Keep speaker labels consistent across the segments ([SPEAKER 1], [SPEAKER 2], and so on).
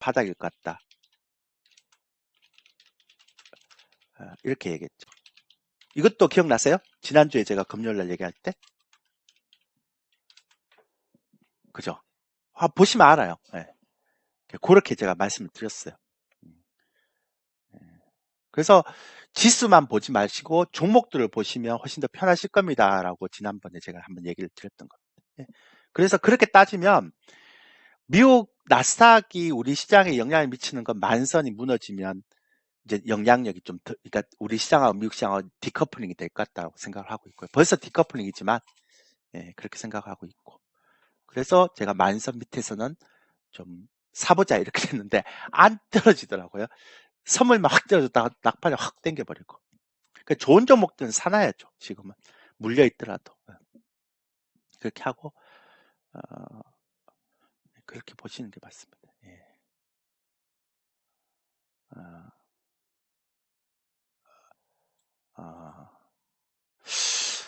[SPEAKER 1] 바닥일 것 같다. 이렇게 얘기했죠. 이것도 기억나세요? 지난주에 제가 금요일날 얘기할 때? 그죠? 보시면 알아요. 네. 그렇게 제가 말씀을 드렸어요. 그래서 지수만 보지 마시고 종목들을 보시면 훨씬 더 편하실 겁니다. 라고 지난번에 제가 한번 얘기를 드렸던 겁니다. 그래서 그렇게 따지면 미국 나스닥이 우리 시장에 영향을 미치는 건 만선이 무너지면 이제 영향력이 좀 더, 그러니까 우리 시장하고 미국 시장하고 디커플링이 될 것 같다고 생각을 하고 있고요. 벌써 디커플링이지만 그렇게 생각하고 있고. 그래서 제가 만선 밑에서는 좀 사보자 이렇게 했는데 안 떨어지더라고요. 선물만 확 떨어졌다가 낙판이 확 땡겨버리고. 그러니까 좋은 종목들은 사놔야죠. 지금은 물려 있더라도 그렇게 하고 그렇게 보시는 게 맞습니다. 예.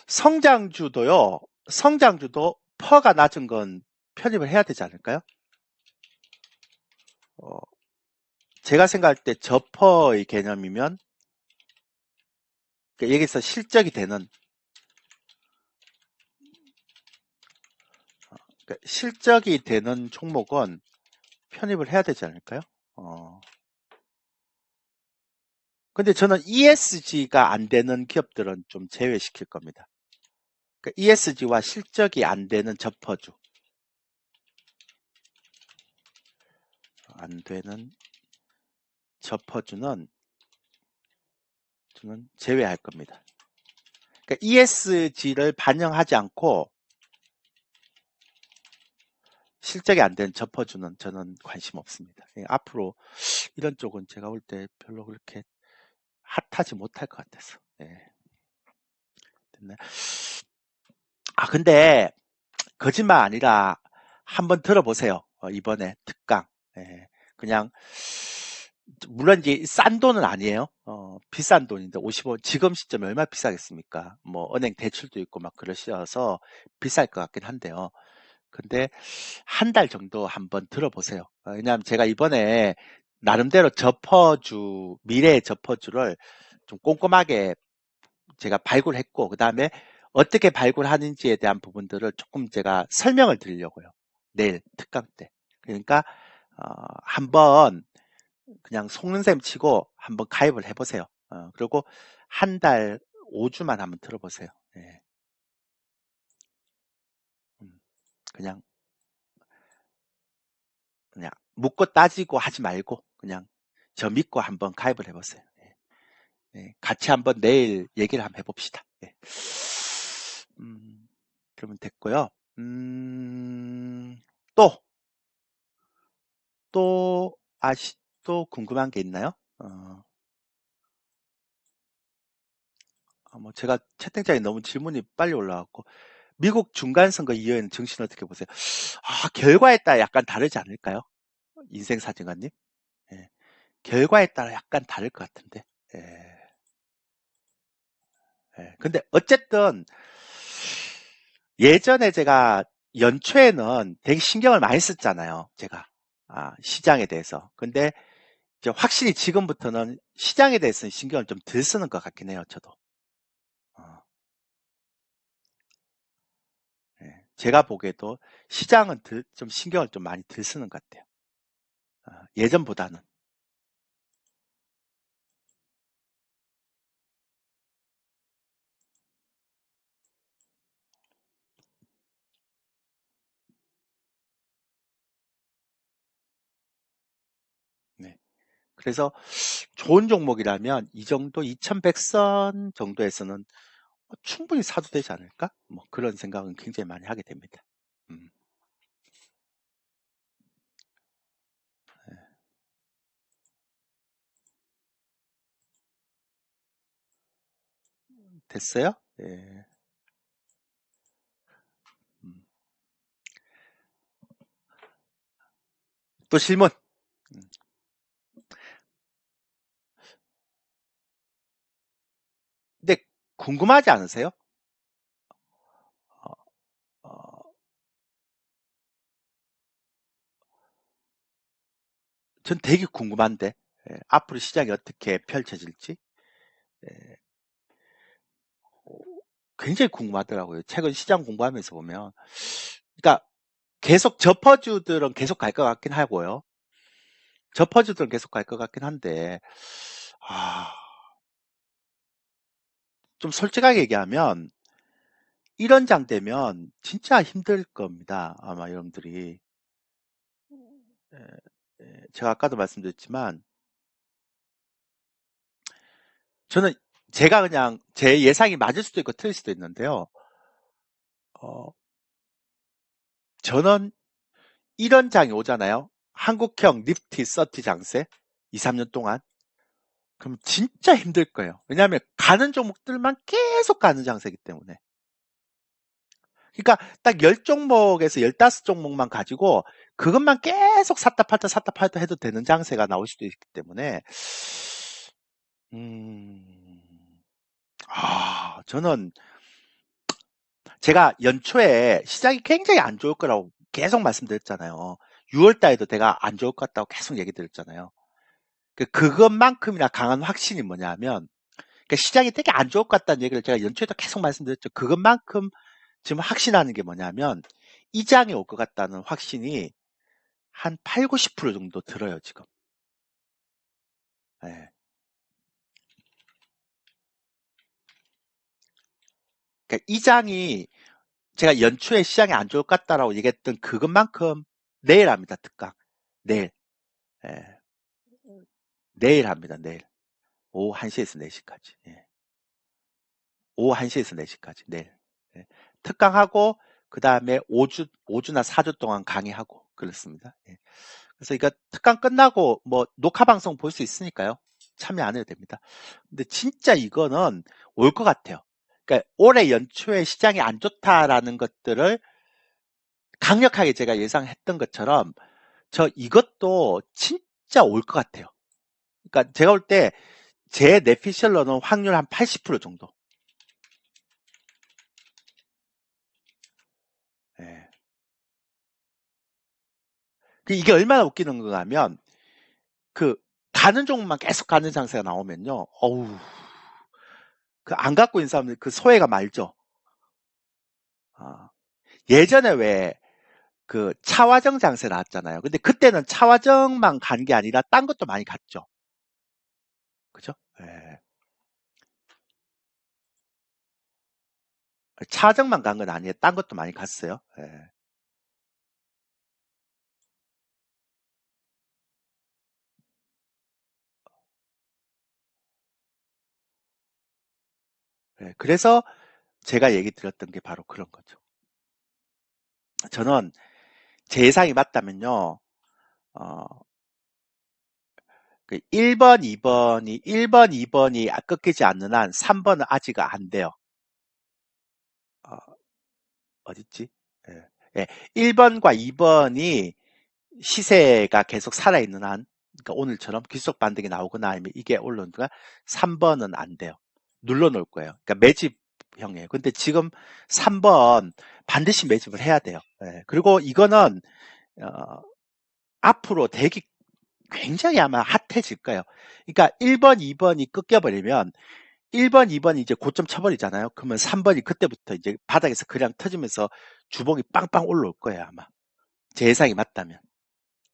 [SPEAKER 1] 성장주도요. 성장주도 퍼가 낮은 건 편입을 해야 되지 않을까요? 제가 생각할 때 저퍼의 개념이면 그러니까 여기서 실적이 되는 그러니까 실적이 되는 종목은 편입을 해야 되지 않을까요? 근데 저는 ESG가 안 되는 기업들은 좀 제외시킬 겁니다. 그러니까 ESG와 실적이 안 되는 저퍼주 안 되는 저퍼주는 저는 제외할 겁니다. 그러니까 ESG를 반영하지 않고 실적이 안 된 저퍼주는 저는 관심 없습니다. 앞으로 이런 쪽은 제가 볼 때 별로 그렇게 핫하지 못할 것 같아서. 됐네. 근데 거짓말 아니라 한번 들어보세요. 이번에 특강. 그냥 물론 이제 싼 돈은 아니에요. 비싼 돈인데 55 지금 시점에 얼마나 비싸겠습니까? 뭐 은행 대출도 있고 막 그러셔서 비쌀 것 같긴 한데요. 근데 한 달 정도 한번 들어보세요. 왜냐하면 제가 이번에 나름대로 미래의 저퍼주를 좀 꼼꼼하게 제가 발굴했고, 그 다음에 어떻게 발굴하는지에 대한 부분들을 조금 제가 설명을 드리려고요. 내일 특강 때. 그러니까, 한번 그냥 속는 셈 치고 한번 가입을 해보세요. 그리고 한 달 5주만 한번 들어보세요. 그냥 묻고 따지고 하지 말고 그냥 저 믿고 한번 가입을 해보세요. 같이 한번 내일 얘기를 한번 해봅시다. 그러면 됐고요. 또, 또, 또 궁금한 게 있나요? 뭐 제가 채팅창에 너무 질문이 빨리 올라왔고, 미국 중간선거 이후에는 정신 어떻게 보세요? 결과에 따라 약간 다르지 않을까요? 인생사진관님? 결과에 따라 약간 다를 것 같은데. 근데 어쨌든 예전에 제가 연초에는 되게 신경을 많이 썼잖아요. 제가 시장에 대해서. 근데 이제 확실히 지금부터는 시장에 대해서는 신경을 좀 덜 쓰는 것 같긴 해요. 저도. 제가 보기에도 시장은 좀 신경을 좀 많이 덜 쓰는 것 같아요. 예전보다는. 네. 그래서 좋은 종목이라면 이 정도 2100선 정도에서는 충분히 사도 되지 않을까? 뭐 그런 생각은 굉장히 많이 하게 됩니다. 음, 됐어요? 예. 음. 또 질문. 음. 근데 궁금하지 않으세요? 어, 어, 전 되게 궁금한데, 앞으로 시장이 어떻게 펼쳐질지, 예, 굉장히 궁금하더라고요. 최근 시장 공부하면서 보면. 그러니까 계속 저 퍼주들은 계속 갈 것 같긴 하고요. 저 퍼주들은 계속 갈 것 같긴 한데, 아, 좀 솔직하게 얘기하면, 이런 장 되면 진짜 힘들 겁니다. 아마 여러분들이. 예, 제가 아까도 말씀드렸지만, 저는 제가 그냥 제 예상이 맞을 수도 있고 틀릴 수도 있는데요. 어, 저는 이런 장이 오잖아요. 한국형 니프티 서티 장세 2, 3년 동안. 그럼 진짜 힘들 거예요. 왜냐하면 가는 종목들만 계속 가는 장세이기 때문에. 그러니까 딱 10종목에서 15종목만 가지고 그것만 계속 샀다 팔다 해도 되는 장세가 나올 수도 있기 때문에 음, 저는 제가 연초에 시장이 굉장히 안 좋을 거라고 계속 말씀드렸잖아요. 6월 달에도 내가 안 좋을 것 같다고 계속 얘기 드렸잖아요. 그것만큼이나 강한 확신이 뭐냐면, 그러니까 시장이 되게 안 좋을 것 같다는 얘기를 제가 연초에도 계속 말씀드렸죠. 그것만큼 지금 확신하는 게 뭐냐면, 이 장이 올 것 같다는 확신이 한 8, 90% 정도 들어요, 지금. 예. 그러니까 이 장이 제가 연초에 시장이 안 좋을 것 같다라고 얘기했던 그것만큼 내일 합니다, 특강. 내일. 예. 내일 합니다, 내일. 오후 1시에서 4시까지. 예. 오후 1시에서 4시까지. 내일. 예. 특강하고, 그 다음에 5주나 4주 동안 강의하고, 그렇습니다. 예. 그래서 이거 특강 끝나고, 뭐, 녹화 방송 볼 수 있으니까요. 참여 안 해도 됩니다. 근데 진짜 이거는 올 것 같아요. 그러니까 올해 연초에 시장이 안 좋다라는 것들을 강력하게 제가 예상했던 것처럼, 저 이것도 진짜 올 것 같아요. 그러니까 제가 볼 때, 제 내피셜러는 확률 한 80% 정도. 예. 이게 얼마나 웃기는 건가 하면, 그, 가는 종목만 계속 가는 장세가 나오면요. 어우, 그 안 갖고 있는 사람들 그 소외가 말죠. 아, 예전에 왜 그 차화정 장세 나왔잖아요. 근데 그때는 차화정만 간 게 아니라 딴 것도 많이 갔죠. 그죠? 예. 차화정만 간 건 아니에요. 딴 것도 많이 갔어요. 예. 예. 그래서 제가 얘기 드렸던 게 바로 그런 거죠. 저는 제 예상이 맞다면요. 어, 1번, 2번이 끊기지 않는 한 3번은 아직 안 돼요. 어, 어딨지? 예. 예. 1번과 2번이 시세가 계속 살아있는 한, 그러니까 오늘처럼 기속 반등이 나오거나 아니면 이게 올라오거나 3번은 안 돼요. 눌러놓을 거예요. 그러니까 매집형이에요. 근데 지금 3번 반드시 매집을 해야 돼요. 예. 그리고 이거는, 어, 앞으로 되게 굉장히 아마 핫해질 거예요. 그러니까 1번, 2번이 꺾여버리면 1번, 2번이 이제 고점 쳐버리잖아요. 그러면 3번이 그때부터 이제 바닥에서 그냥 터지면서 주봉이 빵빵 올라올 거예요, 아마. 제 예상이 맞다면.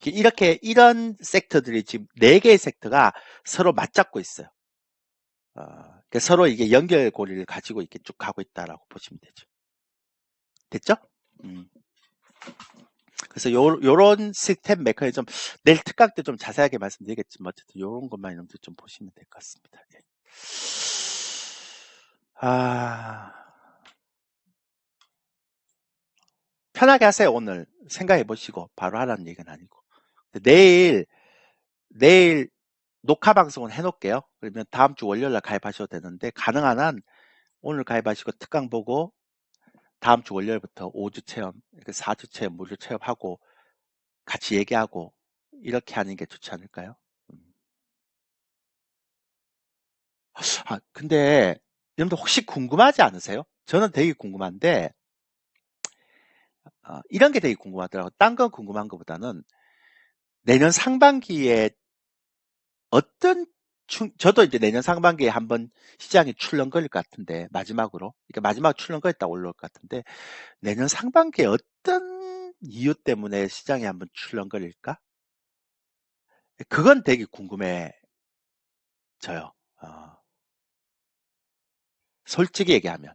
[SPEAKER 1] 이렇게, 이런 섹터들이 지금 4개의 섹터가 서로 맞잡고 있어요. 그러니까 서로 이게 연결고리를 가지고 이렇게 쭉 가고 있다라고 보시면 되죠. 됐죠? 음. 그래서 요런 시스템 메커니즘, 내일 특강 때 좀 자세하게 말씀드리겠지만, 어쨌든 요런 것만 여러분들 좀 보시면 될 것 같습니다. 예. 아, 편하게 하세요, 오늘. 생각해 보시고, 바로 하라는 얘기는 아니고. 내일 녹화 방송은 해놓을게요. 그러면 다음 주 월요일 날 가입하셔도 되는데, 가능한 한 오늘 가입하시고 특강 보고, 다음 주 월요일부터 5주 체험, 4주 체험, 무료 체험하고, 같이 얘기하고, 이렇게 하는 게 좋지 않을까요? 음. 근데, 여러분들 혹시 궁금하지 않으세요? 저는 되게 궁금한데, 이런 게 되게 궁금하더라고요. 딴 건 궁금한 것보다는, 내년 상반기에 어떤 저도 이제 내년 상반기에 한번 시장이 출렁거릴 것 같은데, 마지막으로. 그러니까 마지막 출렁거렸다 올라올 것 같은데, 내년 상반기에 어떤 이유 때문에 시장이 한번 출렁거릴까? 그건 되게 궁금해져요. 어, 솔직히 얘기하면.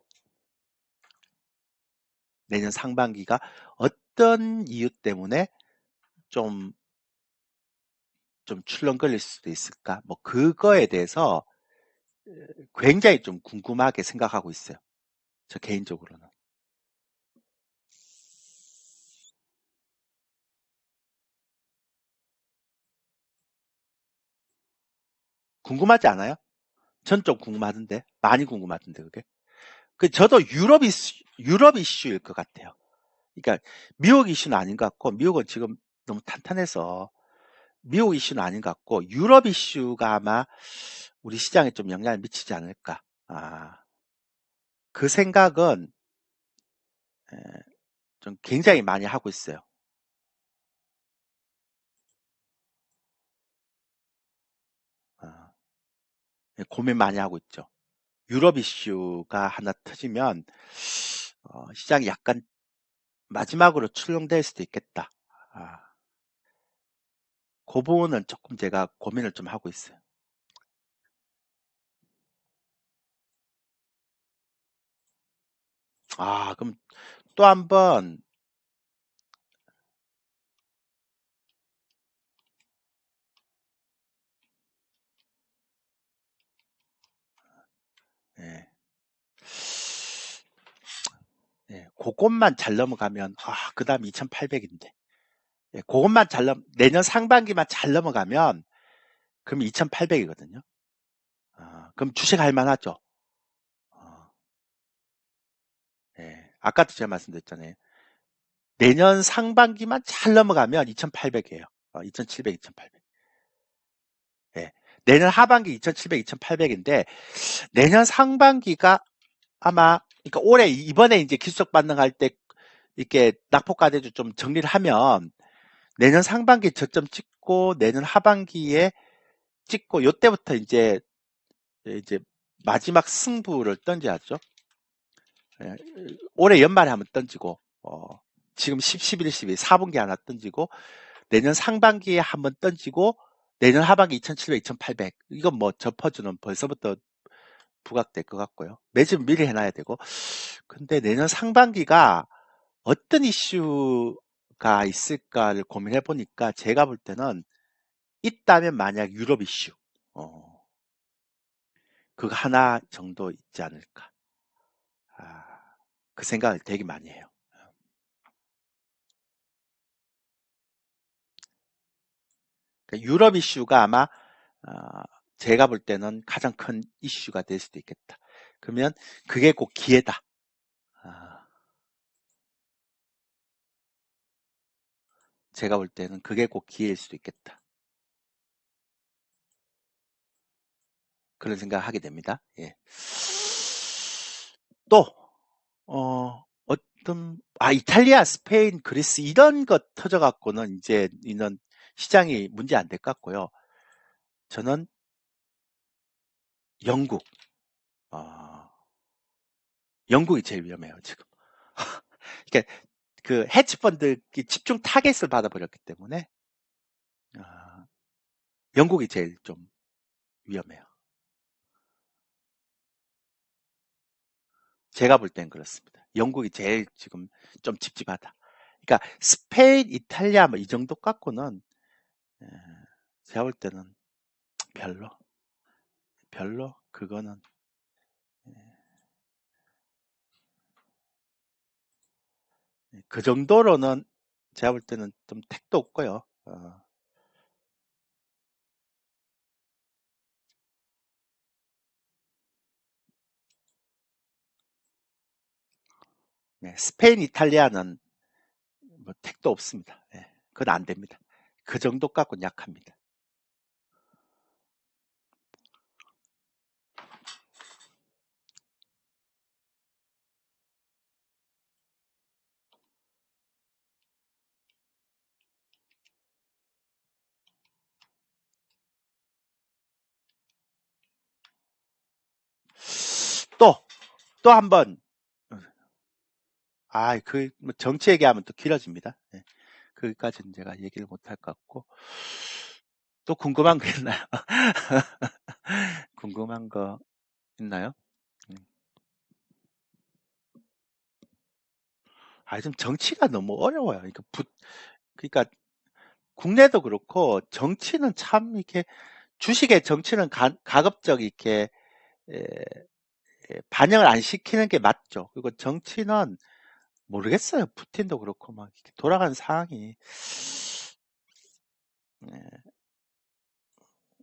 [SPEAKER 1] 내년 상반기가 어떤 이유 때문에 좀, 좀 출렁거릴 수도 있을까? 뭐, 그거에 대해서 굉장히 좀 궁금하게 생각하고 있어요. 저 개인적으로는. 궁금하지 않아요? 전 좀 궁금하던데. 많이 궁금하던데, 그게. 저도 유럽 이슈일 것 같아요. 그러니까, 미국 이슈는 아닌 것 같고, 미국은 지금 너무 탄탄해서, 미국 이슈는 아닌 것 같고, 유럽 이슈가 아마 우리 시장에 좀 영향을 미치지 않을까. 그 생각은 에, 좀 굉장히 많이 하고 있어요. 아, 고민 많이 하고 있죠. 유럽 이슈가 하나 터지면 시장이 약간 마지막으로 출렁될 수도 있겠다. 아, 그 부분은 조금 제가 고민을 좀 하고 있어요. 그럼 또 한번 예, 예, 그것만 잘 넘어가면 그다음 2,800인데. 예, 그것만 내년 상반기만 잘 넘어가면 그럼 2,800이거든요. 그럼 주식 할 만하죠. 어, 예, 아까도 제가 말씀드렸잖아요. 내년 상반기만 잘 넘어가면 2,800이에요. 2,700, 2,800. 예. 내년 하반기 2,700, 2,800인데 내년 상반기가 아마 그러니까 올해 이번에 이제 기술적 반등할 때 이렇게 낙폭과대도 좀 정리를 하면 내년 상반기 저점 찍고 내년 하반기에 찍고 요때부터 이제 마지막 승부를 던져야죠. 예, 올해 연말에 한번 던지고 지금 10, 11, 12 4분기 하나 던지고 내년 상반기에 한번 던지고 내년 하반기 2,700, 2,800 이건 뭐 저 퍼즐은 벌써부터 부각될 것 같고요. 매집 미리 해놔야 되고 근데 내년 상반기가 어떤 이슈가 있을까를 고민해 보니까 제가 볼 때는 있다면 만약 유럽 이슈 그거 하나 정도 있지 않을까 아, 그 생각을 되게 많이 해요. 그러니까 유럽 이슈가 아마 아, 제가 볼 때는 가장 큰 이슈가 될 수도 있겠다. 그러면 그게 꼭 기회다. 아, 제가 볼 때는 그게 꼭 기회일 수도 있겠다. 그런 생각을 하게 됩니다. 예. 또, 이탈리아, 스페인, 그리스 이런 것 터져갖고는 이제 이런 시장이 문제 안 될 것 같고요. 저는 영국, 어, 영국이 제일 위험해요, 지금. 그러니까 그 헤지펀드 집중 타겟을 받아버렸기 때문에 아, 영국이 제일 좀 위험해요. 제가 볼 땐 그렇습니다. 영국이 제일 지금 좀 찝찝하다. 그러니까 스페인, 이탈리아 뭐 이 정도 갖고는 에, 제가 볼 때는 별로, 별로 그거는 그 정도로는 제가 볼 때는 좀 택도 없고요. 네, 스페인, 이탈리아는 뭐 택도 없습니다. 네, 그건 안 됩니다. 그 정도 갖고는 약합니다. 또 한번, 뭐 정치 얘기하면 또 길어집니다. 예. 거기까지는 제가 얘기를 못할 것 같고. 또 궁금한 거 있나요? 궁금한 거 있나요? 좀 정치가 너무 어려워요. 그러니까 국내도 그렇고 정치는 참 이렇게 주식의 정치는 가급적 이렇게 에, 반영을 안 시키는 게 맞죠. 그리고 정치는 모르겠어요. 푸틴도 그렇고 막 이렇게 돌아가는 상황이 예,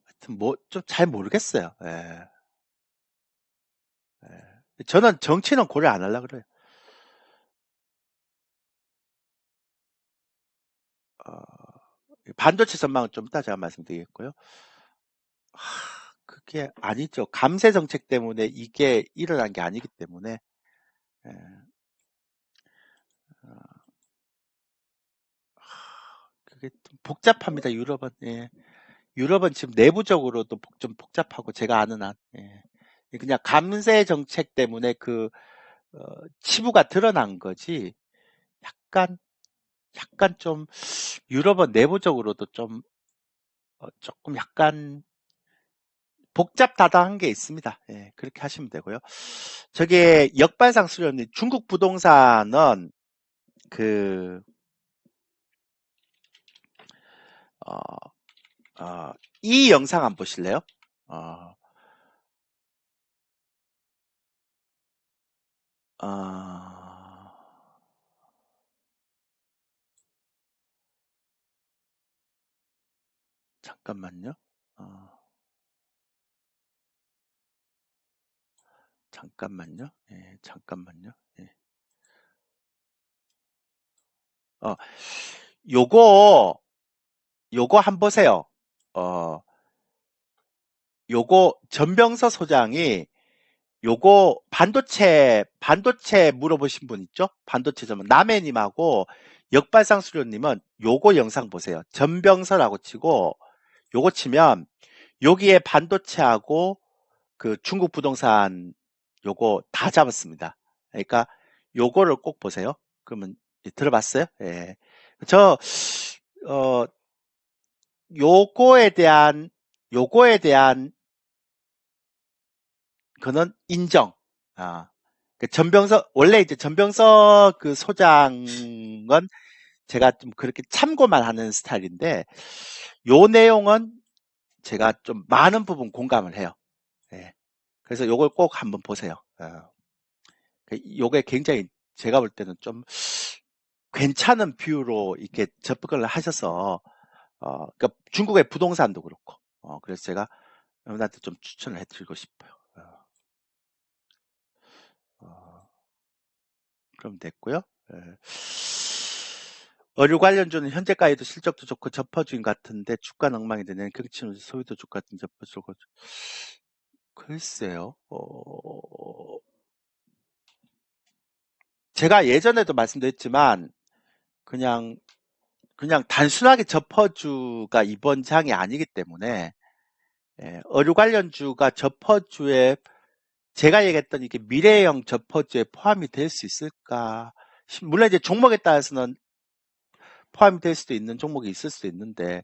[SPEAKER 1] 하여튼 뭐 좀 잘 모르겠어요. 예, 예. 저는 정치는 고려 안 하려고 그래요. 어, 반도체 전망은 좀 이따 제가 말씀드리겠고요. 그게 아니죠. 감세 정책 때문에 이게 일어난 게 아니기 때문에 예, 어, 그게 좀 복잡합니다. 유럽은 예. 유럽은 지금 내부적으로도 좀 복잡하고 제가 아는 한 예. 그냥 감세 정책 때문에 어, 치부가 드러난 거지. 약간 약간 좀 유럽은 내부적으로도 좀 조금 약간 복잡다단한 게 있습니다. 예, 그렇게 하시면 되고요. 저게 역발상 수렴님 중국 부동산은 그 어, 이 영상 한번 보실래요? 어, 어, 잠깐만요. 어, 잠깐만요. 예, 잠깐만요. 예. 어, 요거 요거 한번 보세요. 어, 요거 전병서 소장이 요거 반도체 물어보신 분 있죠? 반도체 전문 남해님하고 역발상 수료님은 요거 영상 보세요. 전병서라고 치고 요거 치면 여기에 반도체하고 그 중국 부동산 요거 다 잡았습니다. 그러니까 요거를 꼭 보세요. 그러면 들어봤어요? 예. 저, 어, 요거에 대한, 요거에 대한 그는 인정. 아, 원래 이제 전병서 그 소장은 제가 좀 그렇게 참고만 하는 스타일인데, 요 내용은 제가 좀 많은 부분 공감을 해요. 예. 그래서 요걸 꼭 한번 보세요. 요게 굉장히 제가 볼 때는 좀 괜찮은 뷰로 이렇게 접근을 하셔서, 그러니까 중국의 부동산도 그렇고, 그래서 제가 여러분한테 좀 추천을 해드리고 싶어요. 어, 그럼 됐고요. 예. 의류 관련주는 현재가에도 실적도 좋고 접어주인 같은데 주가 엉망이 되는 경치는 소비도 주 같은 접어주고 글쎄요. 제가 예전에도 말씀드렸지만 그냥 단순하게 접어주가 이번 장이 아니기 때문에 예, 의류 관련주가 접어주에 제가 얘기했던 이게 미래형 접어주에 포함이 될 수 있을까? 물론 이제 종목에 따라서는 포함이 될 수도 있는 종목이 있을 수도 있는데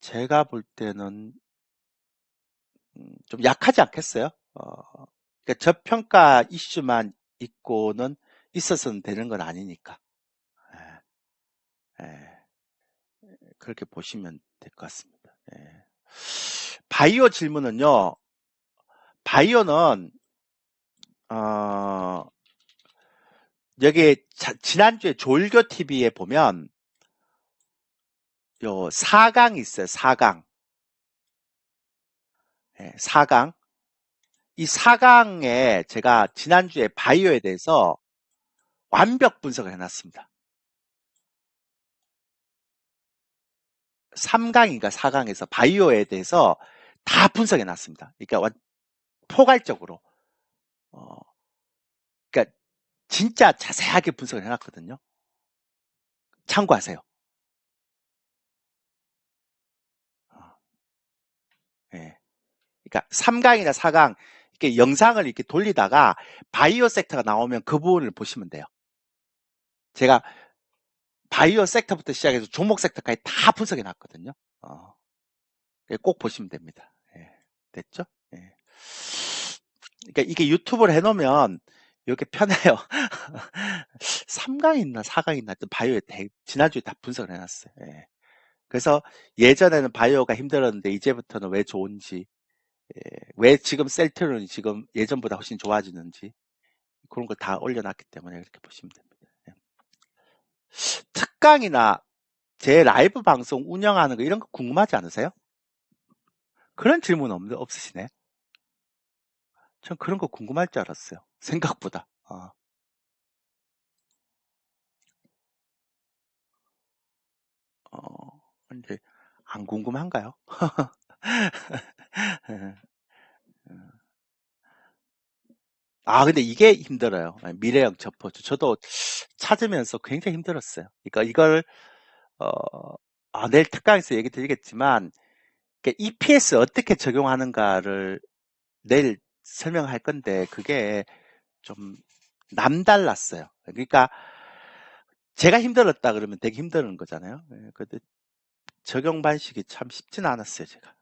[SPEAKER 1] 제가 볼 때는 좀 약하지 않겠어요? 그러니까 저평가 이슈만 있고는 있어서는 되는 건 아니니까. 예, 예, 그렇게 보시면 될 것 같습니다. 예. 바이오 질문은요. 바이오는 어, 여기 지난주에 졸교 TV에 보면 요 4강 있어요. 4강. 예, 4강. 이 4강에 제가 지난주에 바이오에 대해서 완벽 분석을 해놨습니다. 3강인가 4강에서 바이오에 대해서 다 분석해놨습니다. 그러니까 포괄적으로. 어, 그러니까 진짜 자세하게 분석을 해놨거든요. 참고하세요. 예. 그러니까 3강이나 4강 이렇게 영상을 이렇게 돌리다가 바이오 섹터가 나오면 그 부분을 보시면 돼요. 제가 바이오 섹터부터 시작해서 종목 섹터까지 다 분석해 놨거든요. 꼭 보시면 됩니다. 예, 됐죠? 예. 그러니까 이게 유튜브를 해놓으면 이렇게 편해요. 3강 있나 4강 있나 바이오에 지난주에 다 분석을 해놨어요. 예. 그래서 예전에는 바이오가 힘들었는데 이제부터는 왜 좋은지, 예, 왜 지금 셀트론이 지금 예전보다 훨씬 좋아지는지 그런 걸 다 올려놨기 때문에 이렇게 보시면 됩니다. 예. 특강이나 제 라이브 방송 운영하는 거 이런 거 궁금하지 않으세요? 그런 질문 없으시네. 전 그런 거 궁금할 줄 알았어요. 생각보다. 근데 안 궁금한가요? 근데 이게 힘들어요. 미래형 저포주. 저도 찾으면서 굉장히 힘들었어요. 그러니까 이걸, 내일 특강에서 얘기 드리겠지만, EPS 어떻게 적용하는가를 내일 설명할 건데, 그게 좀 남달랐어요. 그러니까 제가 힘들었다 그러면 되게 힘든 거잖아요. 근데 적용 방식이 참 쉽진 않았어요, 제가.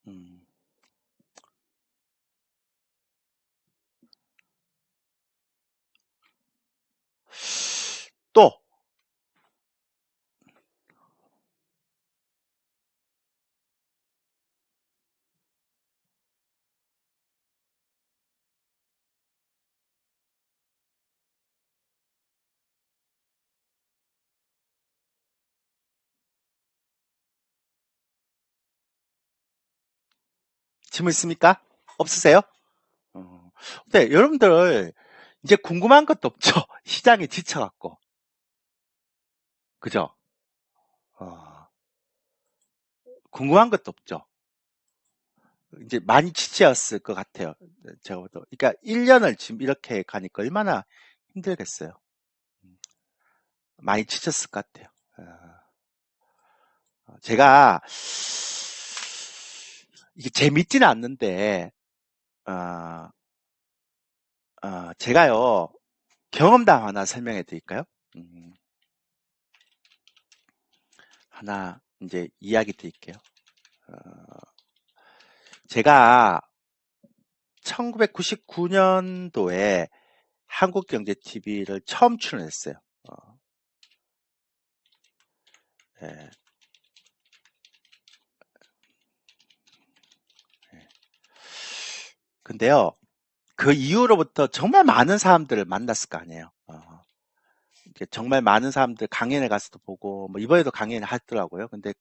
[SPEAKER 1] 음. 또 질문 있습니까? 없으세요? 근데 여러분들 이제 궁금한 것도 없죠. 시장에 지쳐갖고. 그죠? 어, 궁금한 것도 없죠. 이제 많이 지쳤을 것 같아요. 제가 봐도. 그러니까 1년을 지금 이렇게 가니까 얼마나 힘들겠어요. 많이 지쳤을 것 같아요. 제가 이게 재밌지는 않는데 어, 제가요 경험담 하나 설명해 드릴까요? 하나 이제 이야기 드릴게요. 제가 1999년도에 한국경제TV를 처음 출연했어요. 예. 근데요, 그 이후로부터 정말 많은 사람들을 만났을 거 아니에요. 정말 많은 사람들 강연에 가서도 보고, 뭐 이번에도 강연을 하더라고요. 근데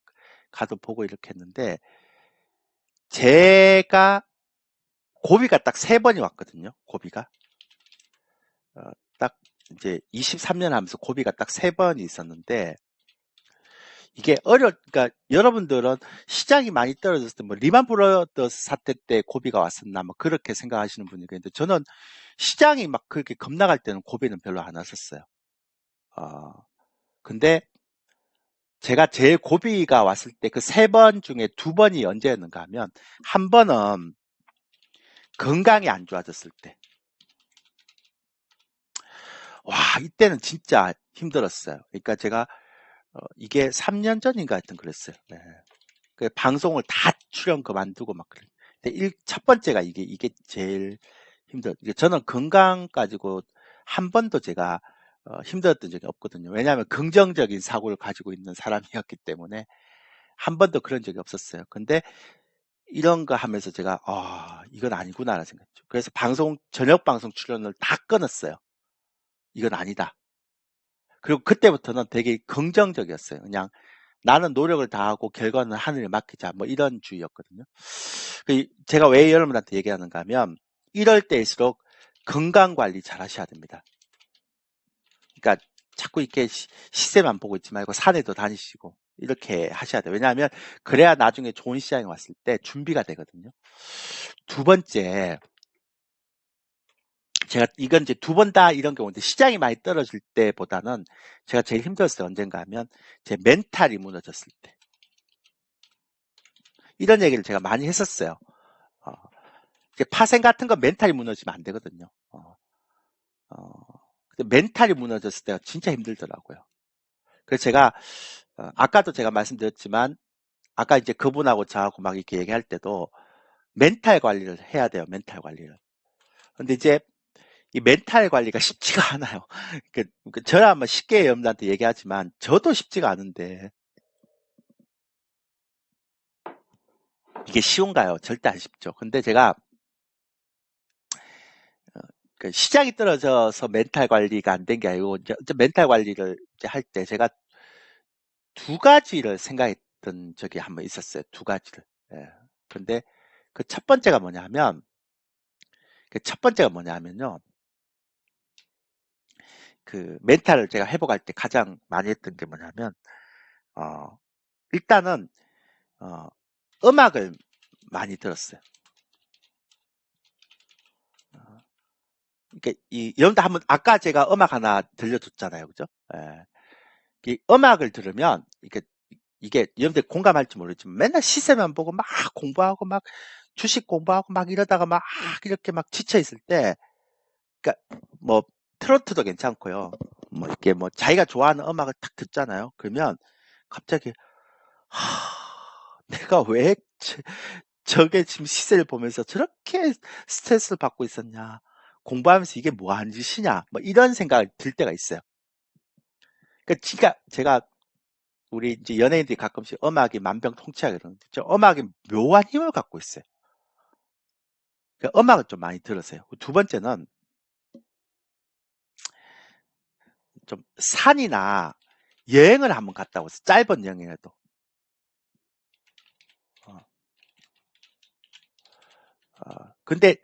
[SPEAKER 1] 가도 보고 이렇게 했는데, 제가 고비가 딱 3번이 왔거든요. 고비가. 딱 이제 23년 하면서 고비가 딱 3번이 있었는데, 이게 그러니까 여러분들은 시장이 많이 떨어졌을 때, 뭐, 리만 브라더스 사태 때 고비가 왔었나, 뭐, 그렇게 생각하시는 분이 있는데, 저는 시장이 막 그렇게 겁나갈 때는 고비는 별로 안 왔었어요. 근데 제가 제일 고비가 왔을 때 그 3번 중에 2번이 언제였는가 하면, 한 번은 건강이 안 좋아졌을 때. 와, 이때는 진짜 힘들었어요. 그러니까 제가, 이게 3년 전인가 하여튼 그랬어요. 네. 그 방송을 다 출연 그만두고 막 그래. 근데 첫 번째가 이게 제일 이게 저는 건강 가지고 한 번도 제가 힘들었던 적이 없거든요. 왜냐하면 긍정적인 사고를 가지고 있는 사람이었기 때문에 한 번도 그런 적이 없었어요. 근데 이런 거 하면서 제가 이건 아니구나라는 생각했죠. 그래서 저녁 방송 출연을 다 끊었어요. 이건 아니다. 그리고 그때부터는 되게 긍정적이었어요. 그냥 나는 노력을 다하고 결과는 하늘에 맡기자. 뭐 이런 주의였거든요. 제가 왜 여러분한테 얘기하는가 하면 이럴 때일수록 건강 관리 잘 하셔야 됩니다. 그러니까 자꾸 이렇게 시세만 보고 있지 말고 산에도 다니시고 이렇게 하셔야 돼요. 왜냐하면 그래야 나중에 좋은 시장이 왔을 때 준비가 되거든요. 두 번째, 제가 이건 이제 두 번 다 이런 경우인데 시장이 많이 떨어질 때보다는 제가 제일 힘들었을 때 언젠가 하면 제 멘탈이 무너졌을 때 이런 얘기를 제가 많이 했었어요. 어, 파생 같은 건 멘탈이 무너지면 안 되거든요. 근데 멘탈이 무너졌을 때가 진짜 힘들더라고요. 그래서 제가 아까도 제가 말씀드렸지만 아까 이제 그분하고 저하고 막 이렇게 얘기할 때도 멘탈 관리를 해야 돼요. 멘탈 관리를. 근데 이제 이 멘탈 관리가 쉽지가 않아요. 저야 뭐 쉽게 여러분들한테 얘기하지만 저도 쉽지가 않은데 이게 쉬운가요? 절대 안 쉽죠. 근데 제가 시장이 떨어져서 멘탈 관리가 안 된 게 아니고 이제 멘탈 관리를 할 때 제가 두 가지를 생각했던 적이 한번 있었어요. 두 가지를. 예. 근데 그 첫 번째가 뭐냐면 그 멘탈을 제가 회복할 때 가장 많이 했던 게 뭐냐면 일단은 어, 음악을 많이 들었어요. 그러니까 여러분들 한번 아까 제가 음악 하나 들려줬잖아요, 그죠? 예. 이 음악을 들으면 이게 여러분들 공감할지 모르지만 맨날 시세만 보고 막 공부하고 막 주식 공부하고 막 이러다가 막 이렇게 막 지쳐 있을 때, 그러니까 뭐 트로트도 괜찮고요. 뭐 이렇게 뭐 자기가 좋아하는 음악을 딱 듣잖아요. 그러면 갑자기 내가 왜 저게 지금 시세를 보면서 저렇게 스트레스를 받고 있었냐. 공부하면서 이게 뭐 하는 짓이냐. 뭐 이런 생각이 들 때가 있어요. 그러니까 제가 우리 이제 연예인들이 가끔씩 음악이 만병통치약 이러는데 저 음악이 묘한 힘을 갖고 있어요. 그러니까 음악을 좀 많이 들으세요. 두 번째는 좀 산이나 여행을 한번 갔다 오세요. 짧은 여행이라도. 어, 근데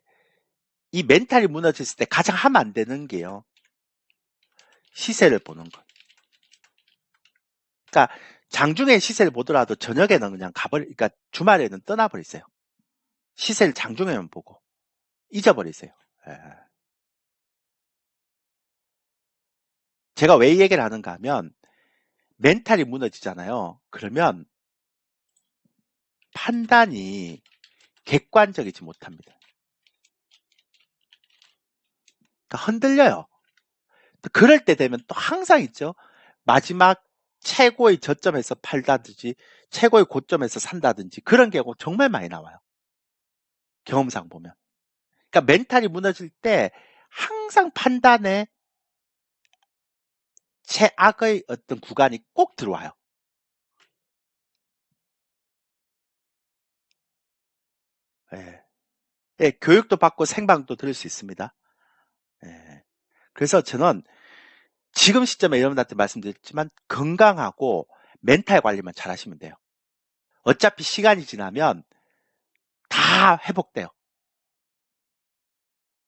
[SPEAKER 1] 이 멘탈이 무너졌을 때 가장 하면 안 되는 게요. 시세를 보는 것. 그러니까 장중에 시세를 보더라도 저녁에는 그냥 그러니까 주말에는 떠나버리세요. 시세를 장중에만 보고 잊어버리세요. 예. 제가 왜 이 얘기를 하는가 하면 멘탈이 무너지잖아요. 그러면 판단이 객관적이지 못합니다. 그러니까 흔들려요. 그럴 때 되면 또 항상 있죠. 마지막 최고의 저점에서 팔다든지 최고의 고점에서 산다든지 그런 경우 정말 많이 나와요. 경험상 보면. 그러니까 멘탈이 무너질 때 항상 판단에 최악의 어떤 구간이 꼭 들어와요. 예. 예, 교육도 받고 생방도 들을 수 있습니다. 예. 그래서 저는 지금 시점에 여러분들한테 말씀드렸지만 건강하고 멘탈 관리만 잘 하시면 돼요. 어차피 시간이 지나면 다 회복돼요.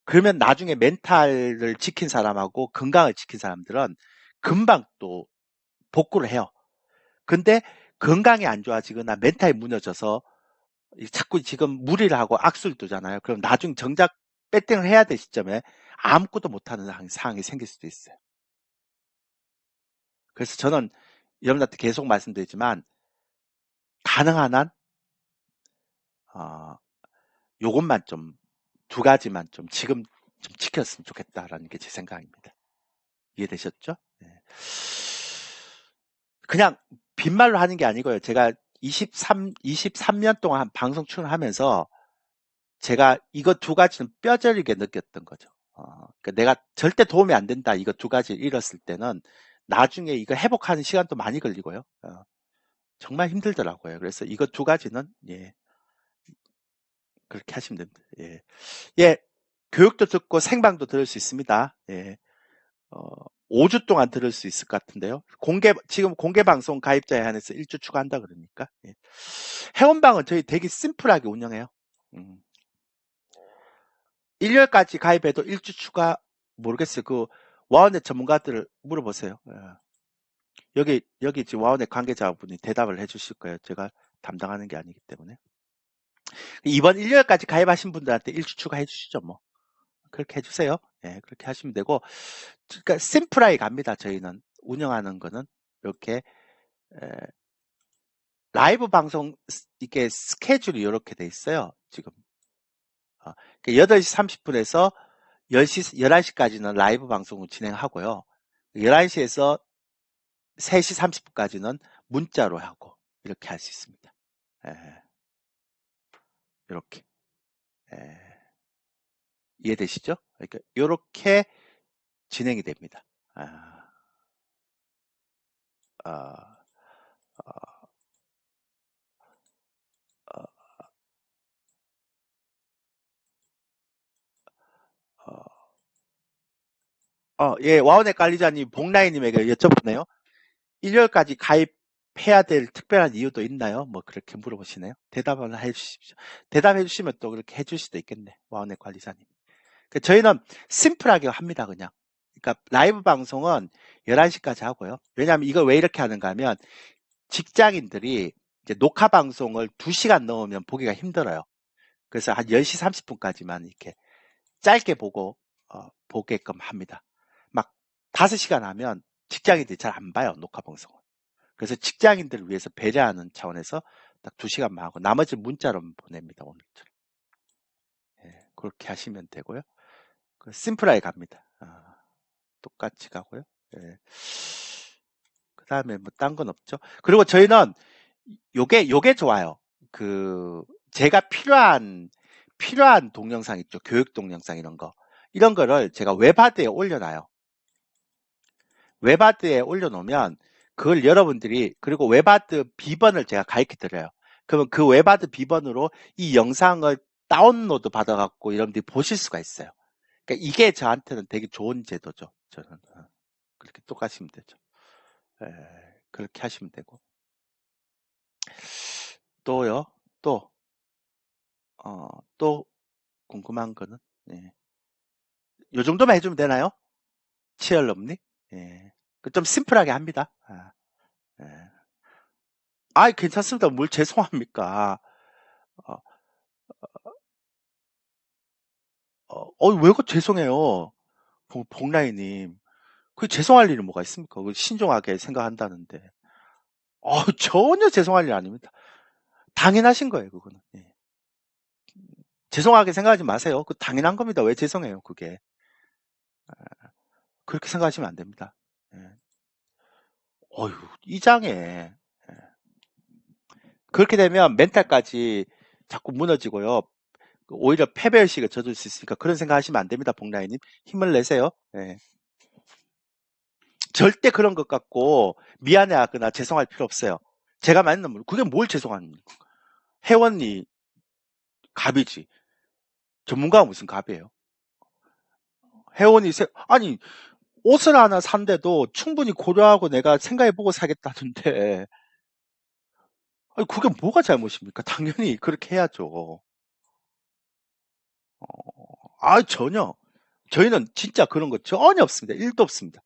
[SPEAKER 1] 그러면 나중에 멘탈을 지킨 사람하고 건강을 지킨 사람들은 금방 또 복구를 해요. 근데 건강이 안 좋아지거나 멘탈이 무너져서 자꾸 지금 무리를 하고 악수를 두잖아요. 그럼 나중 정작 배팅을 해야 될 시점에 아무것도 못하는 상황이 생길 수도 있어요. 그래서 저는 여러분한테 계속 말씀드리지만 가능한 한 요것만 좀 두 가지만 좀 지금 좀 지켰으면 좋겠다라는 게 제 생각입니다. 이해되셨죠? 네. 그냥 빈말로 하는 게 아니고요. 제가 23년 동안 방송 출연하면서 제가 이거 두 가지는 뼈저리게 느꼈던 거죠. 그러니까 내가 절대 도움이 안 된다. 이거 두 가지를 잃었을 때는 나중에 이거 회복하는 시간도 많이 걸리고요. 정말 힘들더라고요. 그래서 이거 두 가지는 예, 그렇게 하시면 됩니다. 예. 예, 교육도 듣고 생방도 들을 수 있습니다. 예. 어, 5주 동안 들을 수 있을 것 같은데요. 지금 공개 방송 가입자에 한해서 1주 추가한다 그러니까. 예. 회원방은 저희 되게 심플하게 운영해요. 1년까지 가입해도 1주 추가 모르겠어요. 그 와우넷 전문가들을 물어보세요. 예. 여기 지금 와우넷 관계자분이 대답을 해주실 거예요. 제가 담당하는 게 아니기 때문에. 이번 1년까지 가입하신 분들한테 1주 추가해 주시죠, 뭐. 그렇게 해주세요. 예, 그렇게 하시면 되고. 그러니까 심플하게 갑니다. 저희는 운영하는 거는 이렇게 라이브 방송 이게 스케줄이 이렇게 돼 있어요. 지금 8시 30분에서 11시까지는 라이브 방송을 진행하고요. 11시에서 3시 30분까지는 문자로 하고 이렇게 할 수 있습니다. 이렇게 이해되시죠? 그러니까 이렇게 진행이 됩니다. 예, 와우넷 관리자님 복라이님에게 여쭤보네요. 1월까지 가입해야 될 특별한 이유도 있나요? 뭐 그렇게 물어보시네요. 대답을 해주십시오. 대답해 주시면 또 그렇게 해줄 수도 있겠네. 와우넷 관리자님. 저희는 심플하게 합니다. 그냥. 그러니까 라이브 방송은 11시까지 하고요. 왜냐하면 이걸 왜 이렇게 하는가 하면 직장인들이 이제 녹화 방송을 2시간 넘으면 보기가 힘들어요. 그래서 한 10시 30분까지만 이렇게 짧게 보고 보게끔 합니다. 막 5시간 하면 직장인들이 잘 안 봐요. 녹화 방송을. 그래서 직장인들을 위해서 배려하는 차원에서 딱 2시간만 하고 나머지 문자로 보냅니다. 오늘처럼. 예, 그렇게 하시면 되고요. 심플하게 갑니다. 똑같이 가고요. 예. 그 다음에 뭐 딴 건 없죠. 그리고 저희는 요게 좋아요. 제가 필요한 동영상 있죠. 교육 동영상 이런 거를 제가 웹하드에 올려놔요. 웹하드에 올려놓으면 그걸 여러분들이 그리고 웹하드 비번을 제가 가르쳐 드려요. 그러면 그 웹하드 비번으로 이 영상을 다운로드 받아갖고 여러분들이 보실 수가 있어요. 그러니까 이게 저한테는 되게 좋은 제도죠. 저는 그렇게 똑같이 하면 되죠. 그렇게 하시면 되고 또요. 또 궁금한 거는 요 정도만 해주면 되나요? 치얼럼니? 예. 좀 심플하게 합니다. 예. 아이, 괜찮습니다. 뭘 죄송합니까? 어, 왜 죄송해요? 복라이님. 그 죄송할 일은 뭐가 있습니까? 신중하게 생각한다는데. 전혀 죄송할 일 아닙니다. 당연하신 거예요, 그거는. 예. 죄송하게 생각하지 마세요. 그 당연한 겁니다. 왜 죄송해요, 그게. 그렇게 생각하시면 안 됩니다. 예. 어휴, 이장에. 예. 그렇게 되면 멘탈까지 자꾸 무너지고요. 오히려 패배의식을 젖을 수 있으니까 그런 생각 하시면 안 됩니다, 복라이님. 힘을 내세요. 예. 절대 그런 것 같고 미안해하거나 죄송할 필요 없어요. 제가 맞는 분, 그게 뭘 죄송한 회원이 갑이지. 전문가가 무슨 갑이에요? 회원이 아니 옷을 하나 산데도 충분히 고려하고 내가 생각해보고 사겠다는데 아니, 그게 뭐가 잘못입니까? 당연히 그렇게 해야죠. 전혀. 저희는 진짜 그런 거 전혀 없습니다. 1도 없습니다.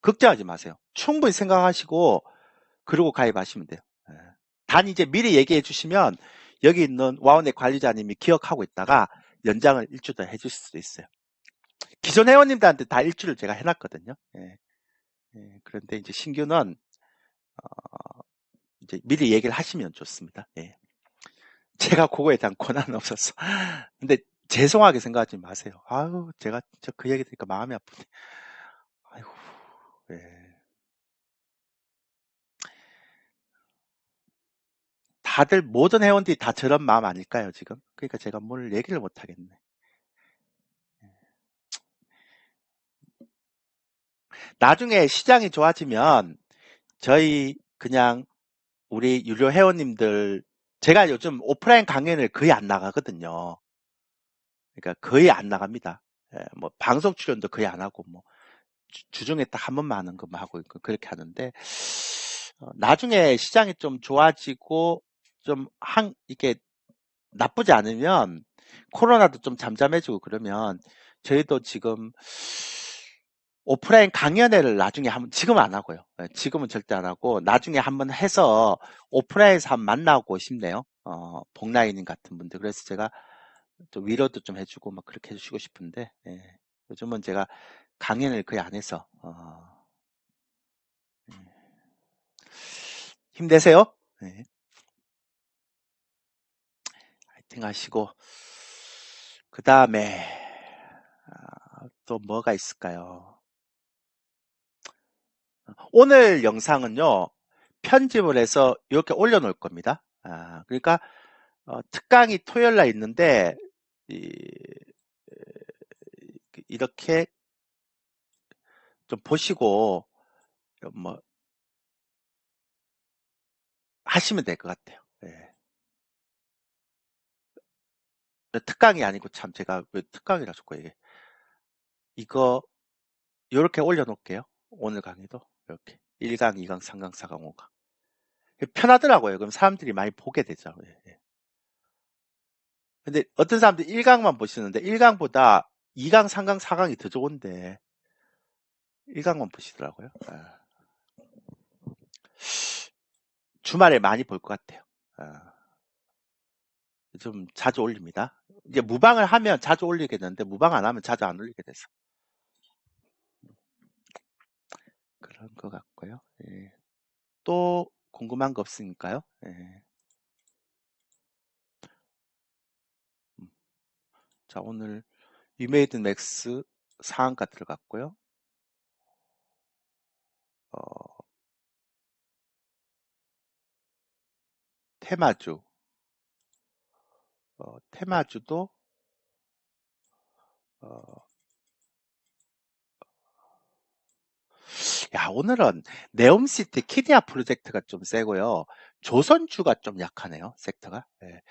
[SPEAKER 1] 걱정하지 마세요. 충분히 생각하시고 그러고 가입하시면 돼요. 단 이제 미리 얘기해 주시면 여기 있는 와우넷 관리자님이 기억하고 있다가 연장을 1주 더 해줄 수도 있어요. 기존 회원님들한테 다 1주를 제가 해놨거든요. 그런데 이제 신규는 이제 미리 얘기를 하시면 좋습니다. 제가 그거에 대한 권한은 없었어. 근데 죄송하게 생각하지 마세요. 아유, 제가 그 얘기 들으니까 마음이 아프네. 아이고, 다들 모든 회원들이 다 저런 마음 아닐까요, 지금? 그러니까 제가 뭘 얘기를 못 하겠네. 나중에 시장이 좋아지면 저희 그냥 우리 유료 회원님들 제가 요즘 오프라인 강연을 거의 안 나가거든요. 그러니까 거의 안 나갑니다. 뭐 방송 출연도 거의 안 하고 뭐 주중에 딱 한 번만 하는 것만 하고 있고 그렇게 하는데 나중에 시장이 좀 좋아지고 좀 이게 나쁘지 않으면 코로나도 좀 잠잠해지고 그러면 저희도 지금 오프라인 강연회를 나중에 지금은 안 하고요. 지금은 절대 안 하고 나중에 한번 해서 오프라인에서 한번 만나고 싶네요. 복라이님 같은 분들. 그래서 제가 또 위로도 좀 해주고 막 그렇게 해주시고 싶은데 요즘은 제가 강연을 거의 안 해서 힘내세요. 네. 파이팅 하시고 그 다음에 또 뭐가 있을까요? 오늘 영상은요 편집을 해서 이렇게 올려놓을 겁니다. 그러니까 특강이 토요일 날 있는데 이렇게 좀 보시고 뭐 하시면 될 것 같아요. 네. 특강이 아니고 참 제가 왜 특강이라 자꾸 얘기해. 이거 이렇게 올려놓을게요. 오늘 강의도 이렇게 1강, 2강, 3강, 4강, 5강 편하더라고요. 그럼 사람들이 많이 보게 되죠. 예. 근데 어떤 사람들이 1강만 보시는데 1강보다 2강, 3강, 4강이 더 좋은데 1강만 보시더라고요. 주말에 많이 볼 것 같아요. 좀 자주 올립니다. 이제 무방을 하면 자주 올리겠는데 무방 안 하면 자주 안 올리게 돼서 그런 것 같고요. 예. 또 궁금한 거 없으니까요. 예. 자, 오늘 위메이드 맥스 상한가 들어갔고요. 테마주, 테마주도 야, 오늘은 네옴시티 키디아 프로젝트가 좀 세고요. 조선주가 좀 약하네요, 섹터가. 예.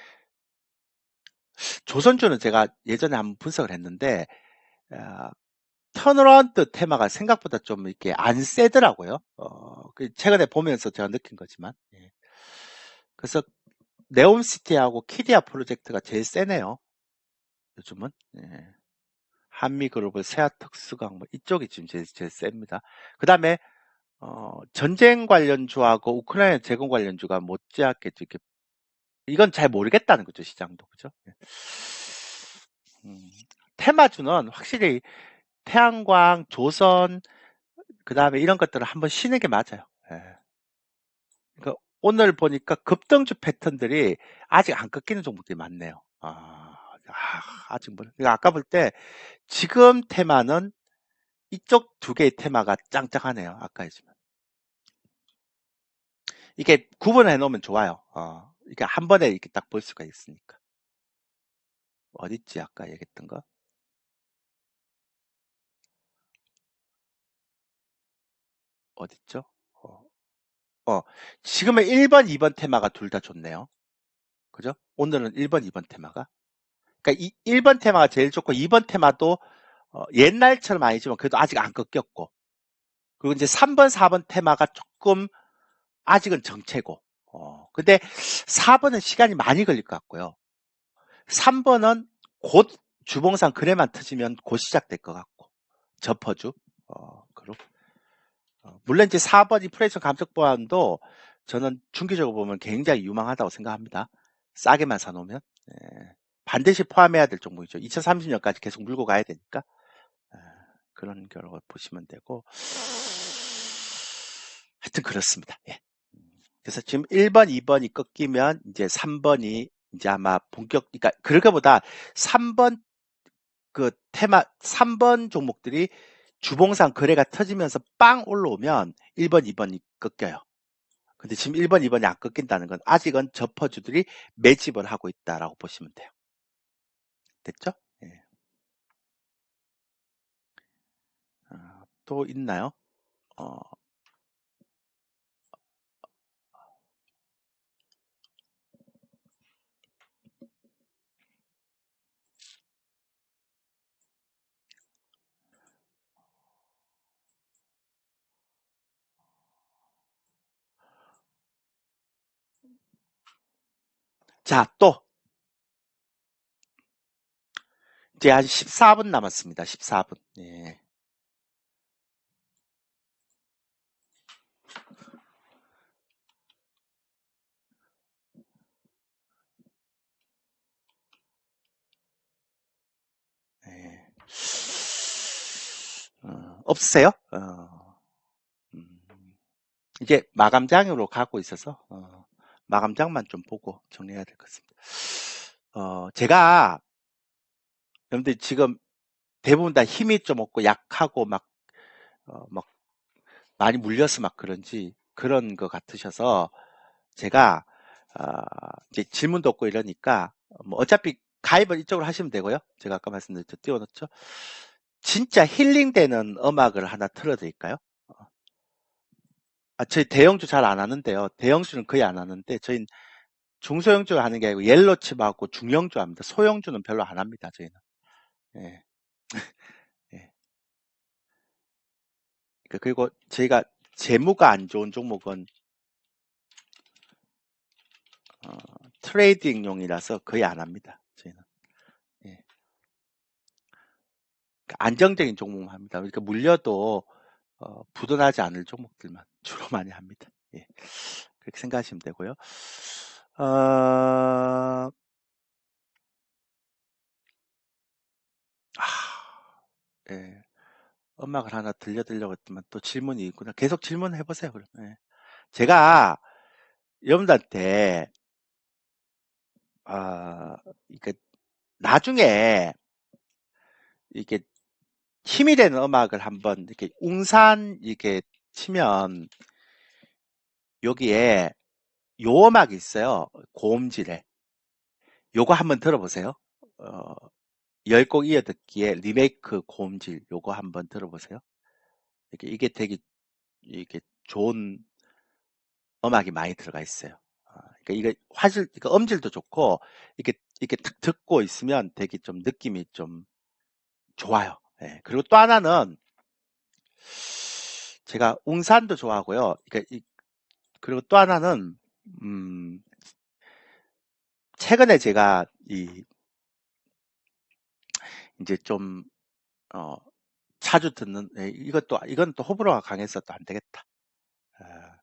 [SPEAKER 1] 조선주는 제가 예전에 한번 분석을 했는데, 턴어라운드 테마가 생각보다 좀 이렇게 안 세더라고요. 최근에 보면서 제가 느낀 거지만. 예. 그래서 네옴시티하고 키디아 프로젝트가 제일 세네요, 요즘은. 예. 한미그룹을 세아특수강, 뭐 이쪽이 지금 제일 셉니다. 그 다음에 전쟁 관련주하고 우크라이나 재건 관련주가 못지않게 이렇게 이건 잘 모르겠다는 거죠, 시장도. 그죠? 테마주는 확실히 태양광, 조선, 그 다음에 이런 것들을 한번 쉬는 게 맞아요. 예. 그러니까 오늘 보니까 급등주 패턴들이 아직 안 꺾이는 종목들이 많네요. 아직 뭐, 그러니까 아까 볼 때 지금 테마는 이쪽 두 개의 테마가 짱짱하네요. 아까 했지만. 이게 구분해 놓으면 좋아요. 이게 한 번에 이렇게 딱 볼 수가 있으니까. 어딨지? 아까 얘기했던 거? 어딨죠? 어, 지금은 1번, 2번 테마가 둘 다 좋네요. 그죠? 오늘은 1번, 2번 테마가. 그러니까 1번 테마가 제일 좋고 2번 테마도 옛날처럼 아니지만 그래도 아직 안 꺾였고. 그리고 이제 3번, 4번 테마가 조금 아직은 정체고. 근데 4번은 시간이 많이 걸릴 것 같고요. 3번은 곧 주봉상 그래만 터지면 곧 시작될 것 같고. 접어주. 그리고 물론 이제 4번 인플레이션 감축 보완도 저는 중기적으로 보면 굉장히 유망하다고 생각합니다. 싸게만 사놓으면. 반드시 포함해야 될 종목이죠. 2030년까지 계속 물고 가야 되니까. 그런 결과 보시면 되고. 하여튼 그렇습니다. 예. 그래서 지금 1번, 2번이 꺾이면 이제 3번이 이제 아마 그러니까 그러기보다 3번 그 테마 3번 종목들이 주봉상 거래가 터지면서 빵 올라오면 1번, 2번이 꺾여요. 근데 지금 1번, 2번이 안 꺾인다는 건 아직은 저퍼주들이 매집을 하고 있다라고 보시면 돼요. 됐죠? 예. 또 있나요? 어, 자, 또 이제 한 14분 남았습니다. 14분. 예. 예. 없으세요? 음, 이제 마감장으로 가고 있어서 마감장만 좀 보고 정리해야 될 것 같습니다. 제가 여러분들 지금 대부분 다 힘이 좀 없고 약하고 막 많이 물려서 막 그런지 그런 것 같으셔서 제가 이제 질문도 없고 이러니까 뭐 어차피 가입은 이쪽으로 하시면 되고요. 제가 아까 말씀드렸죠. 띄워놓죠. 진짜 힐링되는 음악을 하나 틀어드릴까요? 저희 대형주 잘 안 하는데요. 대형주는 거의 안 하는데 저희는 중소형주 하는 게 아니고 옐로칩하고 중형주 합니다. 소형주는 별로 안 합니다. 저희는. 예. 예. 그리고 저희가 재무가 안 좋은 종목은 트레이딩용이라서 거의 안 합니다. 저희는. 예. 안정적인 종목만 합니다. 그러니까 물려도 부도나지 않을 종목들만 주로 많이 합니다. 예. 그렇게 생각하시면 되고요. 예. 음악을 하나 들려드리려고 했지만 또 질문이 있구나. 계속 질문해 보세요. 그럼. 예. 제가 여러분들한테 이게 나중에 이게 힘이 되는 음악을 한번 이렇게 웅산 이렇게 치면 여기에 요 음악이 있어요. 고음질에. 요거 한번 들어보세요. 10곡 이어듣기에 리메이크 고음질 요거 한번 들어보세요. 이게 되게 이게 좋은 음악이 많이 들어가 있어요. 그러니까 이게 그러니까 음질도 좋고 이렇게 탁 듣고 있으면 되게 좀 느낌이 좀 좋아요. 예. 그리고 또 하나는 제가 웅산도 좋아하고요. 그러니까 그리고 또 하나는 최근에 제가 이제 좀 자주 듣는 이건 또 호불호가 강해서 또 안 되겠다. 그러니까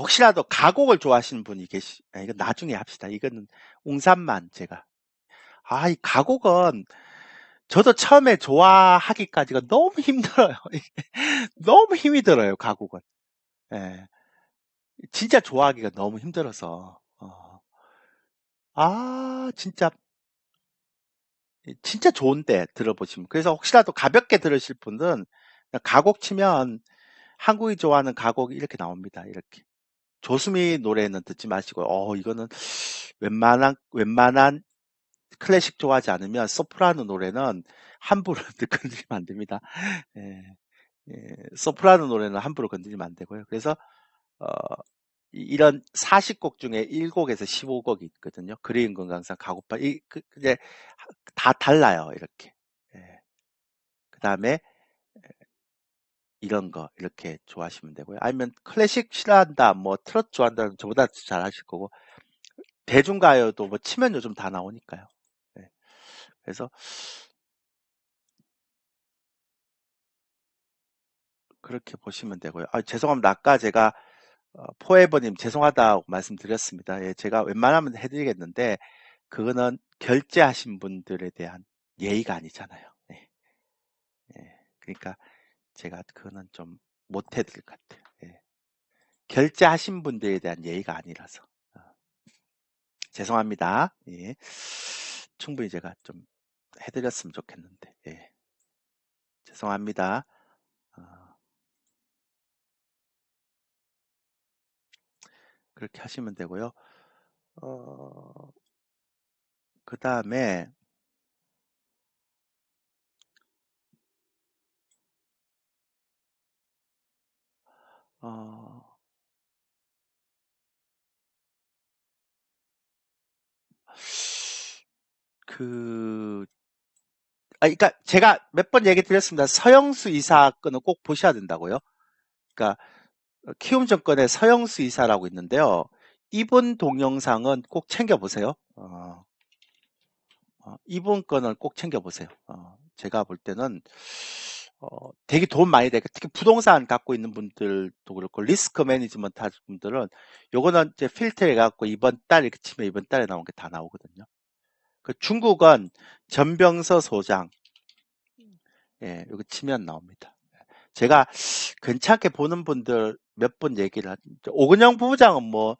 [SPEAKER 1] 혹시라도 가곡을 좋아하시는 분이 이건 나중에 합시다. 이거는 웅산만 제가 이 가곡은 저도 처음에 좋아하기까지가 너무 힘들어요. 너무 힘이 들어요, 가곡은. 예. 진짜 좋아하기가 너무 힘들어서. 진짜 좋은데 들어보시면. 그래서 혹시라도 가볍게 들으실 분은 가곡 치면 한국이 좋아하는 가곡이 이렇게 나옵니다. 이렇게. 조수미 노래는 듣지 마시고, 이거는 웬만한 클래식 좋아하지 않으면 소프라노 노래는 함부로 건드리면 안 됩니다. 예, 소프라노 노래는 함부로 건드리면 안 되고요. 그래서 어, 이런 40곡 중에 1곡에서 15곡이 있거든요. 그리운 건강상 가고파 이제 다 달라요. 이렇게. 그 다음에 이런 거 이렇게 좋아하시면 되고요. 아니면 클래식 싫어한다, 뭐 트로트 좋아한다면 저보다 잘 하실 거고 대중가요도 뭐 치면 요즘 다 나오니까요. 네. 그래서 그렇게 보시면 되고요. 죄송합니다. 아까 제가 포에버님 죄송하다고 말씀드렸습니다. 예, 제가 웬만하면 해드리겠는데 그거는 결제하신 분들에 대한 예의가 아니잖아요. 예, 그러니까 제가 그거는 좀 못 해드릴 것 같아요. 예. 결제하신 분들에 대한 예의가 아니라서 죄송합니다. 예. 충분히 제가 좀 해드렸으면 좋겠는데 예. 죄송합니다. 그렇게 하시면 되고요. 그 다음에 그러니까 제가 몇 번 얘기 드렸습니다. 서영수 이사 건은 꼭 보셔야 된다고요. 그러니까 키움증권의 서영수 이사라고 있는데요. 이분 동영상은 꼭 챙겨보세요. 이분 거는 꼭 챙겨보세요. 제가 볼 때는 되게 돈 많이 되고 특히 부동산 갖고 있는 분들도 그렇고 리스크 매니지먼트 하는 분들은 요거는 이제 필터해 갖고 이번 달 이렇게 치면 이번 달에 나온 게 다 나오거든요. 그 중국은 전병서 소장, 예, 이거 치면 나옵니다. 제가 괜찮게 보는 분들 몇 번 얘기를 하죠. 오근영 부부장은 뭐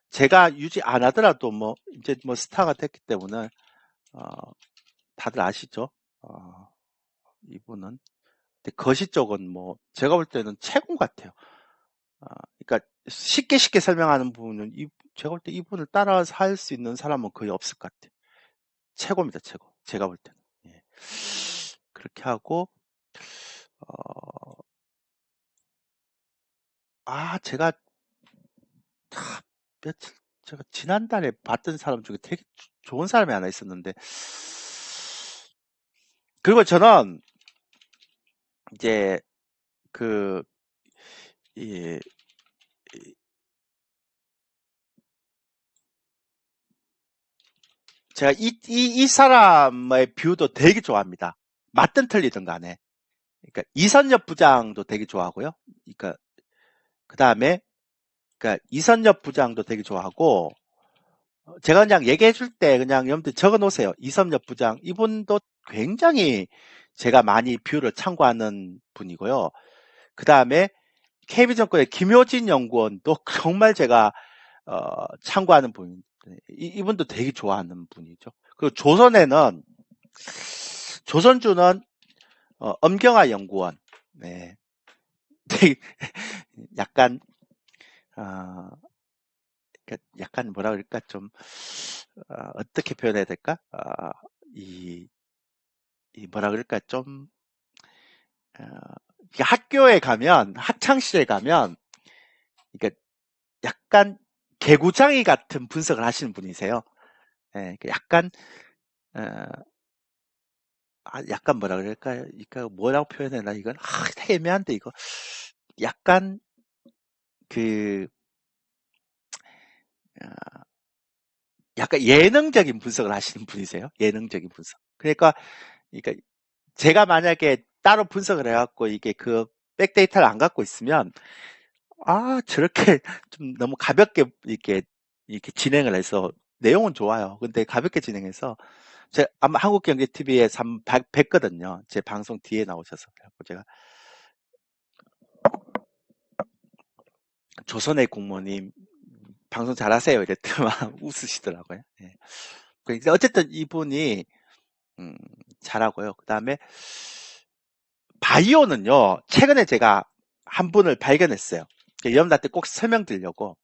[SPEAKER 1] 제가 유지 안 하더라도 뭐 이제 뭐 스타가 됐기 때문에 어, 다들 아시죠? 이분은. 근데 거시 쪽은 뭐 제가 볼 때는 최고 같아요. 그러니까 쉽게 설명하는 부분은 제가 볼 때 이분을 따라서 할 수 있는 사람은 거의 없을 것 같아요. 최고입니다, 최고. 제가 볼 때는. 예. 그렇게 하고 어, 제가 며칠 제가 지난달에 봤던 사람 중에 되게 좋은 사람이 하나 있었는데 그리고 저는 이제 그 이, 제가 이 사람의 뷰도 되게 좋아합니다. 맞든 틀리든 간에. 그러니까 이선엽 부장도 되게 좋아하고요. 그러니까 그 다음에 그러니까 이선엽 부장도 되게 좋아하고 제가 그냥 얘기해 줄 때 그냥 여러분들 적어 놓으세요. 이선엽 부장 이분도 굉장히 제가 많이 뷰를 참고하는 분이고요. 그 다음에 KB정권의 김효진 연구원도 정말 제가 참고하는 분. 이분도 되게 좋아하는 분이죠. 그리고 조선주는 엄경화 연구원. 네. 되게 약간 약간 뭐라 그럴까 좀 어떻게 표현해야 될까? 이 뭐라 그럴까 좀 어, 학교에 가면 학창 시절에 가면 그러니까 약간 개구장이 같은 분석을 하시는 분이세요. 예, 약간 어, 약간 뭐라 그럴까요? 이거 뭐라고 표현해야 되나 이건 되게 애매한데 이거 약간 그 어, 약간 예능적인 분석을 하시는 분이세요. 예능적인 분석. 그러니까 제가 만약에 따로 분석을 해갖고 이게 그 백데이터를 안 갖고 있으면 저렇게 좀 너무 가볍게 이렇게 진행을 해서 내용은 좋아요. 근데 가볍게 진행해서 제가 아마 한국경제TV에서 한번 뵀거든요. 제 방송 뒤에 나오셔서. 그래갖고 제가 조선의 공무원님 방송 잘하세요. 이랬더니 웃으시더라고요. 예. 어쨌든 이분이 음, 잘하고요. 그 다음에 바이오는요. 최근에 제가 한 분을 발견했어요. 여러분들한테 꼭 설명드리려고.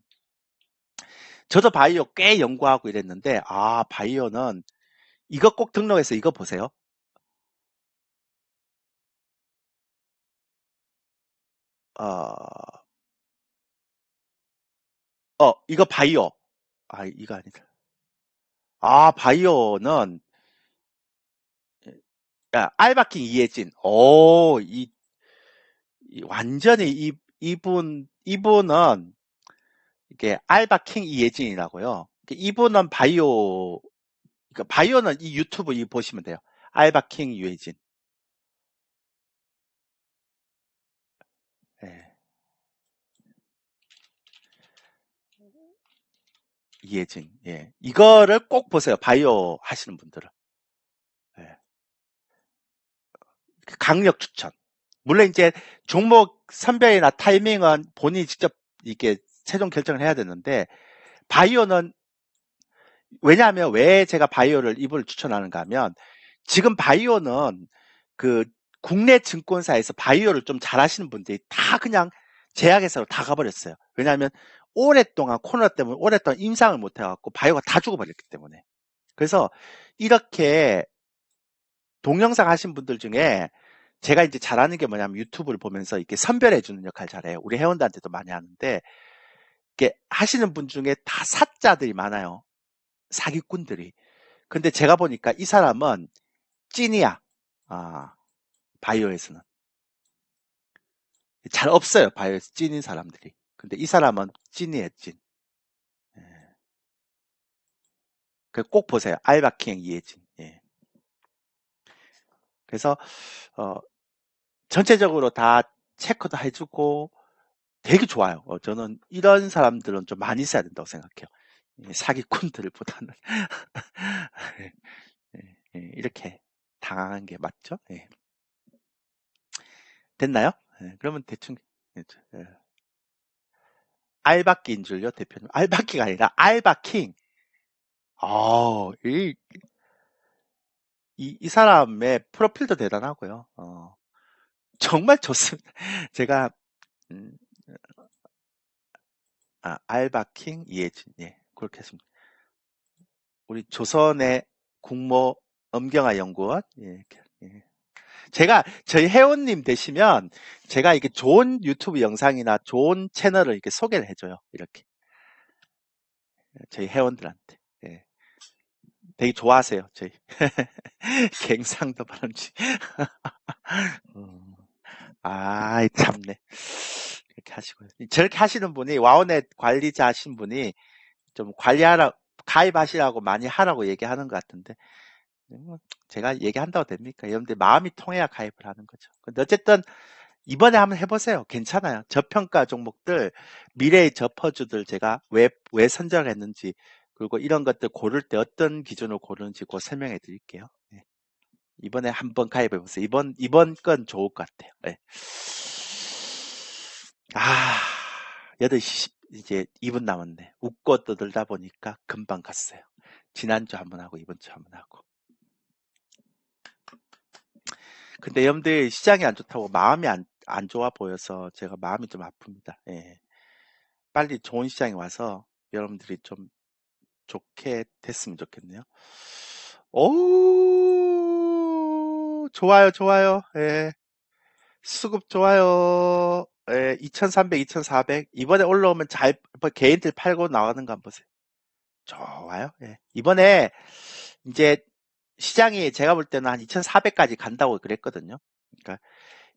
[SPEAKER 1] 저도 바이오 꽤 연구하고 이랬는데 바이오는 이거 꼭 등록해서 이거 보세요. 어, 이거 바이오. 이거 아니다. 바이오는 알바킹 이혜진. 완전히 이분은 이게 알바킹 이혜진이라고요. 이분은 그러니까 바이오는 이 유튜브 이 보시면 돼요. 알바킹 이혜진. 예, 이혜진. 예. 이거를 꼭 보세요. 바이오 하시는 분들은. 예. 강력 추천. 물론 이제 종목 선별이나 타이밍은 본인이 직접 이게 최종 결정을 해야 되는데 바이오는 왜냐하면 왜 제가 바이오를 이분을 추천하는가 하면 지금 바이오는 그 국내 증권사에서 바이오를 좀 잘하시는 분들이 다 그냥 제약회사로 다 가버렸어요. 왜냐하면 오랫동안 코로나 때문에 오랫동안 임상을 못 해갖고 바이오가 다 죽어버렸기 때문에. 그래서 이렇게 동영상 하신 분들 중에 제가 이제 잘하는 게 뭐냐면 유튜브를 보면서 이렇게 선별해주는 역할 잘해요. 우리 회원들한테도 많이 하는데 이렇게 하시는 분 중에 다 사자들이 많아요. 사기꾼들이. 근데 제가 보니까 이 사람은 찐이야. 바이오에서는. 잘 없어요. 바이오에서 찐인 사람들이. 근데 이 사람은 찐이에요, 찐. 꼭 보세요. 알바킹 이혜진. 예. 그래서 전체적으로 다 체크도 해주고 되게 좋아요. 저는 이런 사람들은 좀 많이 있어야 된다고 생각해요. 사기꾼들보다는 이렇게 당황한 게 맞죠? 예. 됐나요? 그러면 대충 알바끼인 줄요, 대표님. 알바끼가 아니라 알바킹. 이 사람의 프로필도 대단하고요. 정말 좋습니다. 제가 음, 알바킹 이혜진, 예, 그렇게 했습니다. 우리 조선의 국모 엄경화 연구원, 예, 예. 제가 저희 회원님 되시면 제가 이게 좋은 유튜브 영상이나 좋은 채널을 이렇게 소개를 해줘요. 이렇게 저희 회원들한테. 예. 되게 좋아하세요. 저희 갱상도 바람쥐. 참네. 이렇게 하시고요. 저렇게 하시는 분이 와우넷 관리자 하신 분이 좀 가입하시라고 많이 하라고 얘기하는 것 같은데 제가 얘기한다고 됩니까? 여러분들 마음이 통해야 가입을 하는 거죠. 근데 어쨌든 이번에 한번 해보세요. 괜찮아요. 저평가 종목들, 미래의 저퍼주들 제가 왜 선정을 했는지, 그리고 이런 것들 고를 때 어떤 기준으로 고르는지 곧 설명해 드릴게요. 네. 이번에 한번 가입해 보세요. 이번 건 좋을 것 같아요. 네. 8시 이제 2분 남았네. 웃고 떠들다 보니까 금방 갔어요. 지난주 한번 하고 이번 주 한번 하고. 근데 여러분들 시장이 안 좋다고 마음이 안 좋아 보여서 제가 마음이 좀 아픕니다. 예. 빨리 좋은 시장이 와서 여러분들이 좀 좋게 됐으면 좋겠네요. 오, 좋아요, 좋아요. 예. 수급 좋아요. 예, 2300, 2400. 이번에 올라오면 개인들 팔고 나가는 거 한번 보세요. 좋아요. 예. 이번에 이제 시장이 제가 볼 때는 한 2400까지 간다고 그랬거든요. 그러니까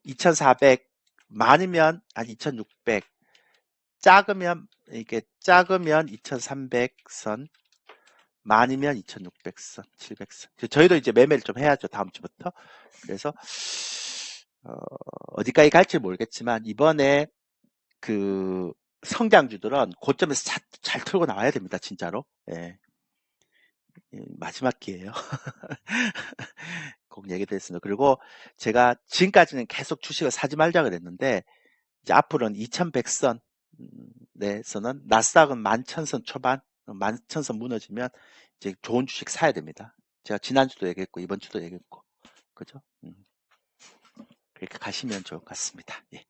[SPEAKER 1] 2400 많으면 한 2600, 작으면 2300선, 많으면 2600선, 700선. 저희도 이제 매매를 좀 해야죠. 다음 주부터. 그래서 어디까지 갈지 모르겠지만 이번에 그 성장주들은 고점에서 잘 털고 나와야 됩니다. 진짜로. 예. 마지막 기회예요. 꼭 얘기드렸습니다. 그리고 제가 지금까지는 계속 주식을 사지 말자 그랬는데 이제 앞으로는 2100선 내에서는 나스닥은 11,000선 초반, 11,000선 무너지면 이제 좋은 주식 사야 됩니다. 제가 지난주도 얘기했고 이번 주도 얘기했고 그죠? 그렇게 가시면 좋을 것 같습니다. 예.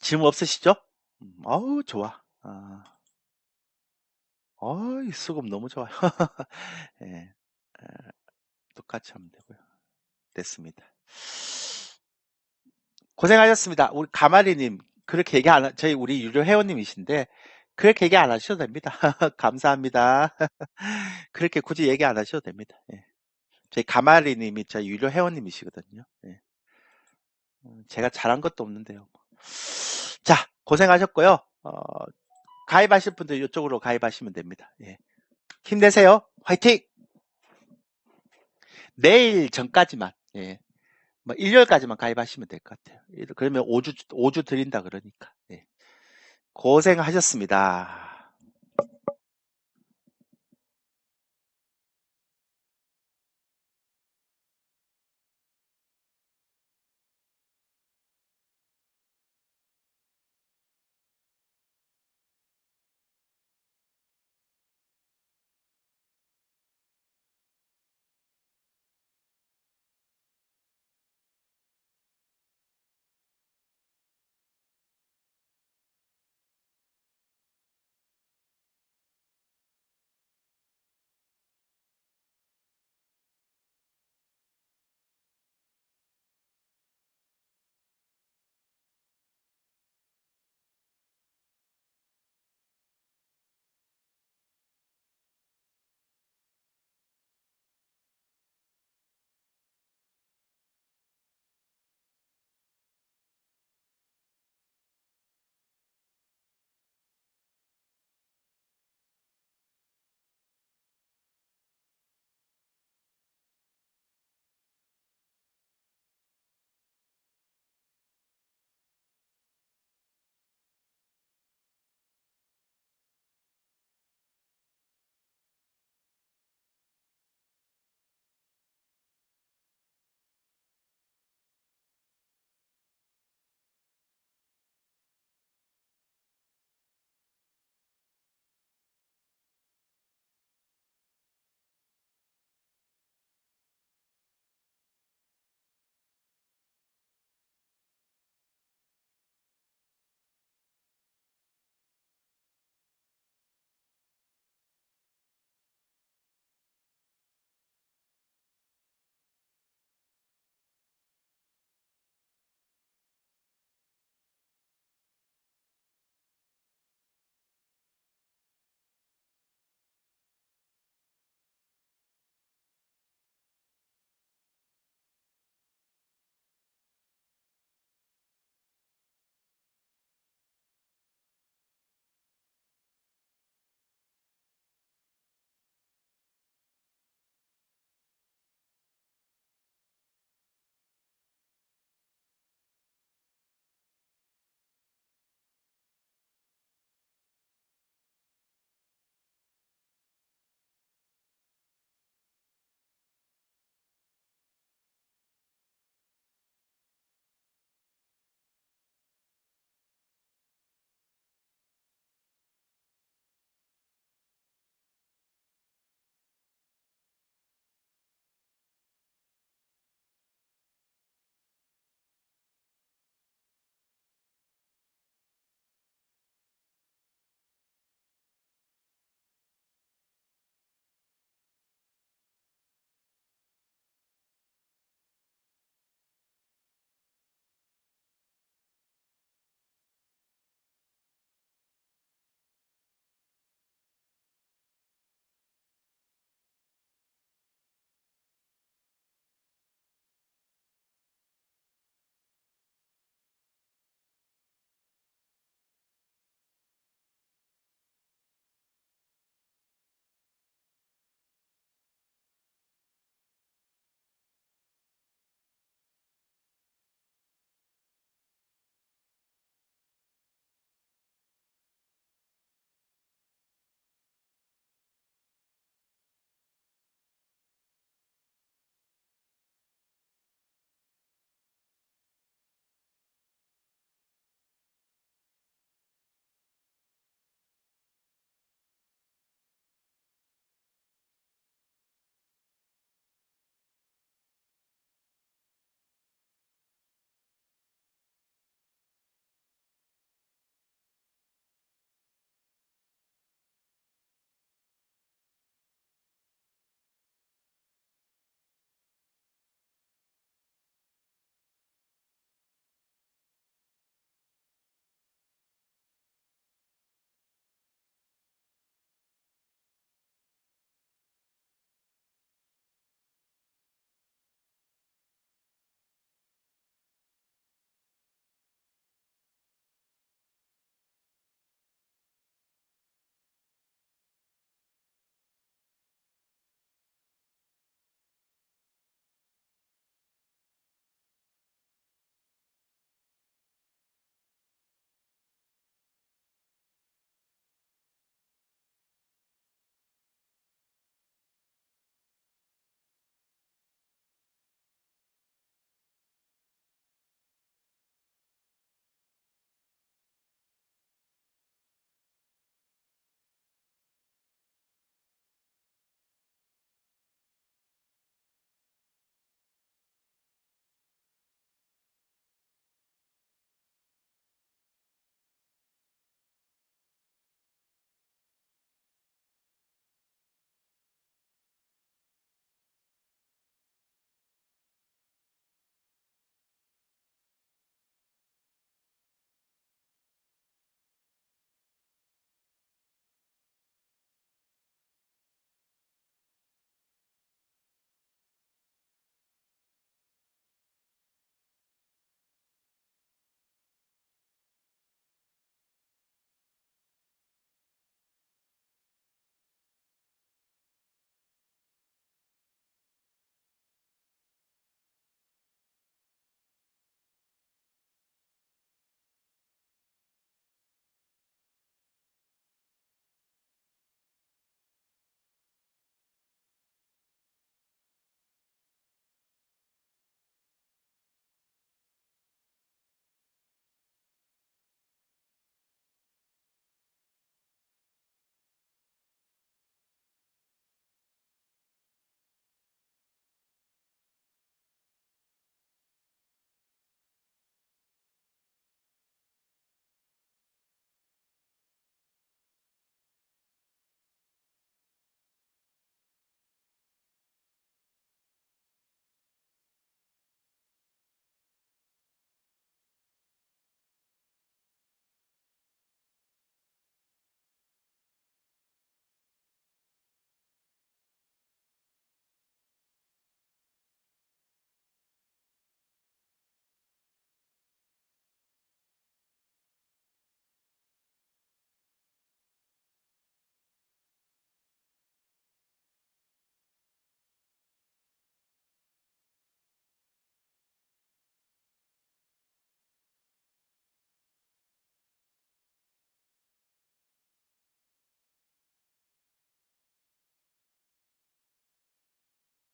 [SPEAKER 1] 질문 없으시죠? 어우 좋아. 이 수급 너무 좋아요. 예. 똑같이 하면 되고요. 됐습니다. 고생하셨습니다. 우리 가마리님 그렇게 얘기 안 저희 우리 유료 회원님이신데 그렇게 얘기 안 하셔도 됩니다. 감사합니다. 그렇게 굳이 얘기 안 하셔도 됩니다. 예. 저희 가마리님이 저희 유료 회원님이시거든요. 예. 제가 잘한 것도 없는데요. 자, 고생하셨고요. 가입하실 분들 이쪽으로 가입하시면 됩니다. 예. 힘내세요. 화이팅! 내일 전까지만, 예. 뭐 일요일까지만 가입하시면 될 것 같아요. 그러면 5주 드린다 그러니까. 예. 고생하셨습니다.